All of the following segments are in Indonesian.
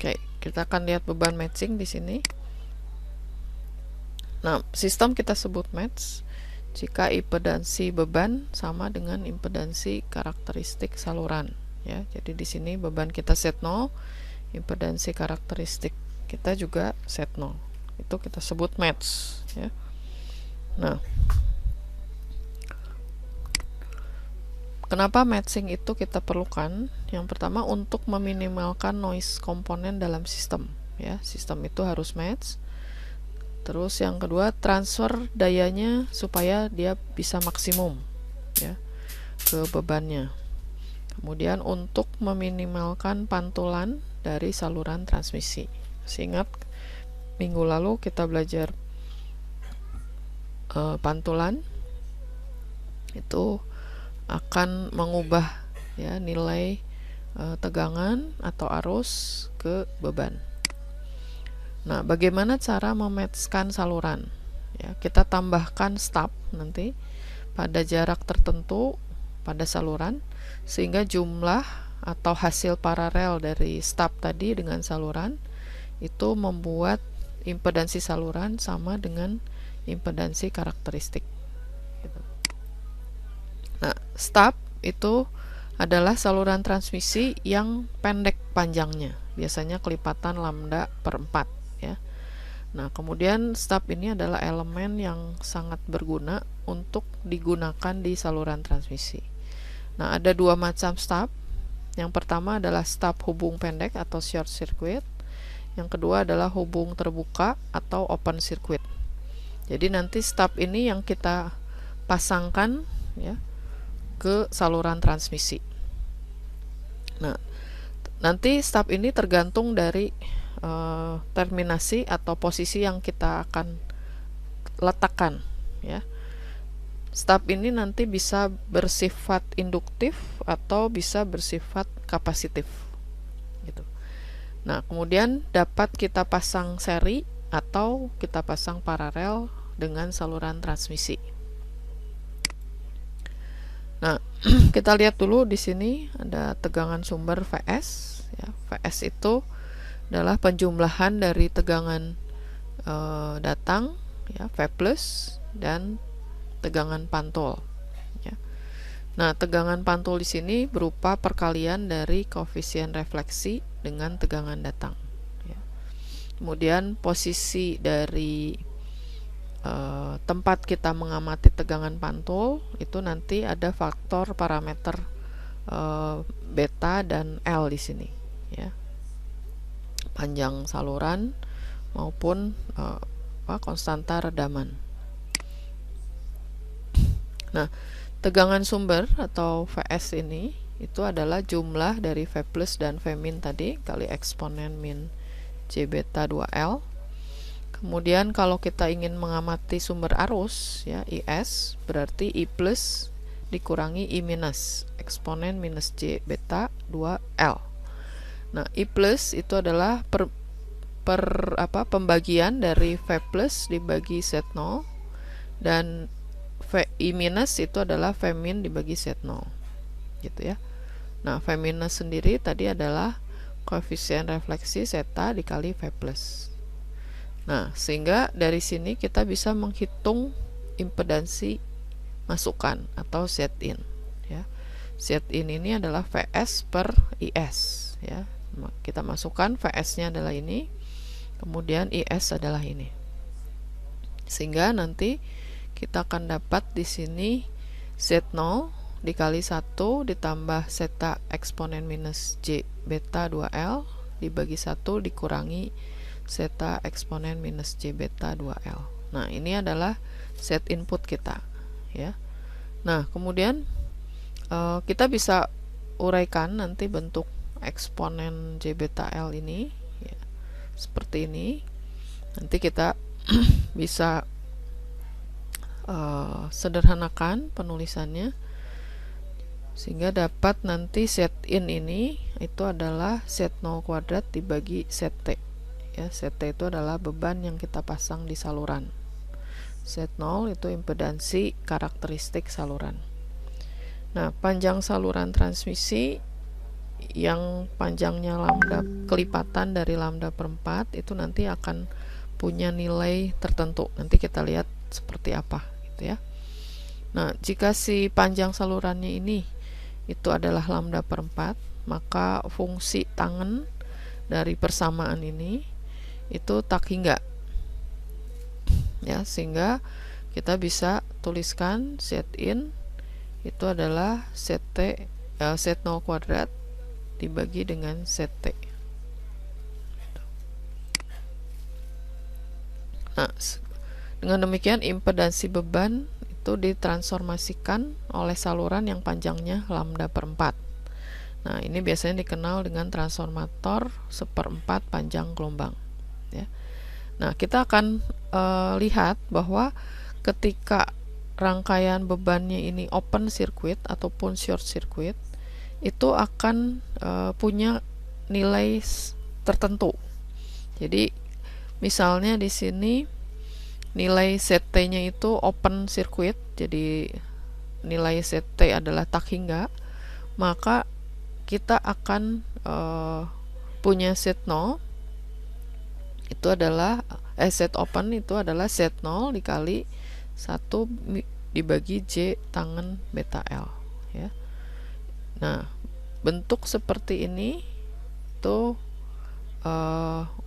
Oke, kita akan lihat beban matching di sini. Nah, sistem kita sebut match jika impedansi beban sama dengan impedansi karakteristik saluran, ya. Jadi di sini beban kita set 0, impedansi karakteristik kita juga set 0. Itu kita sebut match, ya. Nah, kenapa matching itu kita perlukan? Yang pertama untuk meminimalkan noise komponen dalam sistem, ya. Sistem itu harus match. Terus yang kedua, transfer dayanya supaya dia bisa maksimum, ya, ke bebannya. Kemudian untuk meminimalkan pantulan dari saluran transmisi. Ingat minggu lalu kita belajar pantulan itu akan mengubah, ya, nilai tegangan atau arus ke beban. Nah, bagaimana cara mematchkan saluran? Ya, kita tambahkan stop nanti pada jarak tertentu pada saluran sehingga jumlah atau hasil paralel dari stop tadi dengan saluran itu membuat impedansi saluran sama dengan impedansi karakteristik. Nah, stop itu adalah saluran transmisi yang pendek panjangnya, biasanya kelipatan lambda per 4, ya. Nah, kemudian stop ini adalah elemen yang sangat berguna untuk digunakan di saluran transmisi. Nah, ada dua macam stop. Yang pertama adalah stop hubung pendek atau short circuit. Yang kedua adalah hubung terbuka atau open circuit. Jadi nanti stop ini yang kita pasangkan, ya, ke saluran transmisi. Nah, nanti stop ini tergantung dari terminasi atau posisi yang kita akan letakkan, ya. Stop ini nanti bisa bersifat induktif atau bisa bersifat kapasitif, gitu. Nah, kemudian dapat kita pasang seri atau kita pasang paralel dengan saluran transmisi. Nah, kita lihat dulu di sini ada tegangan sumber VS, ya. VS itu adalah penjumlahan dari tegangan datang, ya, V plus, dan tegangan pantul, ya. Nah, tegangan pantul di sini berupa perkalian dari koefisien refleksi dengan tegangan datang, ya. Kemudian posisi dari tempat kita mengamati tegangan pantul itu nanti ada faktor parameter beta dan L di sini, ya. Panjang saluran maupun konstanta redaman. Nah, tegangan sumber atau VS ini itu adalah jumlah dari V plus dan V min tadi kali eksponen min J beta 2L. Kemudian kalau kita ingin mengamati sumber arus, ya, IS, berarti I plus dikurangi I minus eksponen minus J beta 2L. Nah, I plus itu adalah pembagian dari V plus dibagi Z0 dan I minus itu adalah V min dibagi Z0, gitu, ya. Nah, V minus sendiri tadi adalah koefisien refleksi zeta dikali V plus. Nah, sehingga dari sini kita bisa menghitung impedansi masukan atau Z-in, ya. Z-in ini adalah VS per IS, ya. Kita masukkan VS-nya adalah ini, kemudian IS adalah ini. Sehingga nanti kita akan dapat di sini Z0 dikali 1 ditambah zeta eksponen minus J beta 2L dibagi 1 dikurangi zeta eksponen minus J beta 2L. Nah, ini adalah Z input kita, ya. Nah, kemudian kita bisa uraikan nanti bentuk eksponen J beta L ini, ya, seperti ini. Nanti kita bisa sederhanakan penulisannya sehingga dapat nanti Z-in ini itu adalah Z0 kuadrat dibagi ZT, ya. ZT itu adalah beban yang kita pasang di saluran. Z0 itu impedansi karakteristik saluran. Nah, panjang saluran transmisi yang panjangnya lambda kelipatan dari lambda per 4 itu nanti akan punya nilai tertentu. Nanti kita lihat seperti apa gitu ya. Nah, jika si panjang salurannya ini itu adalah lambda per 4, maka fungsi tangen dari persamaan ini itu tak hingga ya, sehingga kita bisa tuliskan set in itu adalah set t set 0 kuadrat dibagi dengan set t. Nah, dengan demikian impedansi beban itu ditransformasikan oleh saluran yang panjangnya lambda per 4. Nah, ini biasanya dikenal dengan transformator seperempat panjang gelombang ya. Nah, kita akan lihat bahwa ketika rangkaian bebannya ini open circuit ataupun short circuit, itu akan punya nilai tertentu. Jadi misalnya di sini nilai set t-nya itu open circuit, jadi nilai set t adalah tak hingga, maka kita akan punya set 0 itu adalah set open itu adalah set 0 dikali 1 dibagi J tangen beta L ya. Nah, bentuk seperti ini itu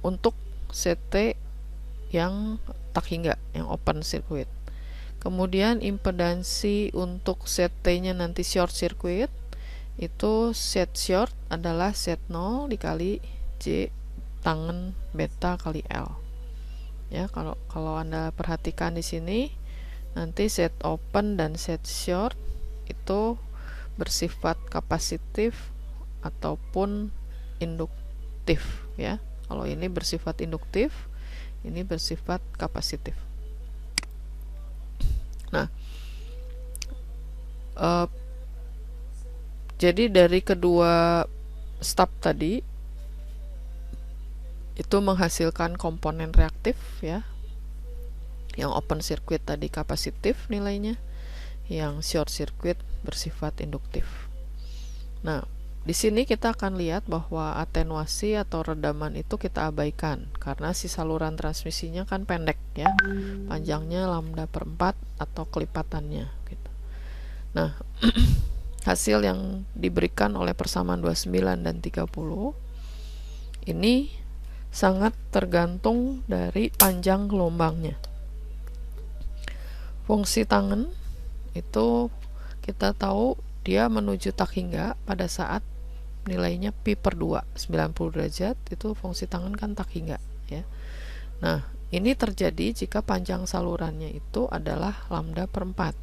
untuk set T yang tak hingga, yang open circuit. Kemudian impedansi untuk set T-nya nanti short circuit itu set short adalah set 0 dikali J tangen beta kali L. Ya, kalau Anda perhatikan di sini nanti set open dan set short itu bersifat kapasitif ataupun induktif ya. Kalau ini bersifat induktif, ini bersifat kapasitif. Nah, jadi dari kedua step tadi itu menghasilkan komponen reaktif ya. Yang open circuit tadi kapasitif nilainya, yang short circuit bersifat induktif. Nah, di sini kita akan lihat bahwa atenuasi atau redaman itu kita abaikan karena si saluran transmisinya kan pendek ya, panjangnya lambda per 4 atau kelipatannya gitu. Nah, hasil yang diberikan oleh persamaan 29 dan 30 ini sangat tergantung dari panjang gelombangnya. Fungsi tangen itu kita tahu dia menuju tak hingga pada saat nilainya pi per 2 90 derajat, itu fungsi tangen kan tak hingga ya. Nah, ini terjadi jika panjang salurannya itu adalah lambda per 4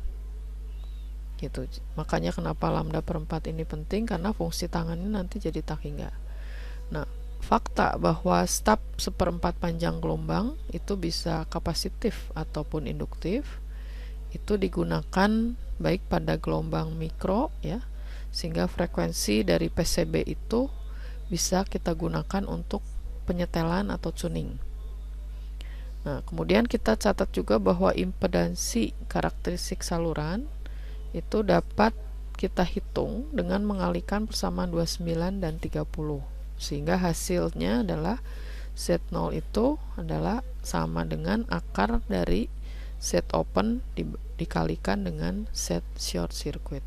gitu. Makanya kenapa lambda per 4 ini penting, karena fungsi tangannya nanti jadi tak hingga. Nah, fakta bahwa step seperempat panjang gelombang itu bisa kapasitif ataupun induktif itu digunakan baik pada gelombang mikro ya, sehingga frekuensi dari PCB itu bisa kita gunakan untuk penyetelan atau tuning. Nah, kemudian kita catat juga bahwa impedansi karakteristik saluran itu dapat kita hitung dengan mengalihkan persamaan 29 dan 30, sehingga hasilnya adalah Z0 itu adalah sama dengan akar dari set open dikalikan dengan set short circuit.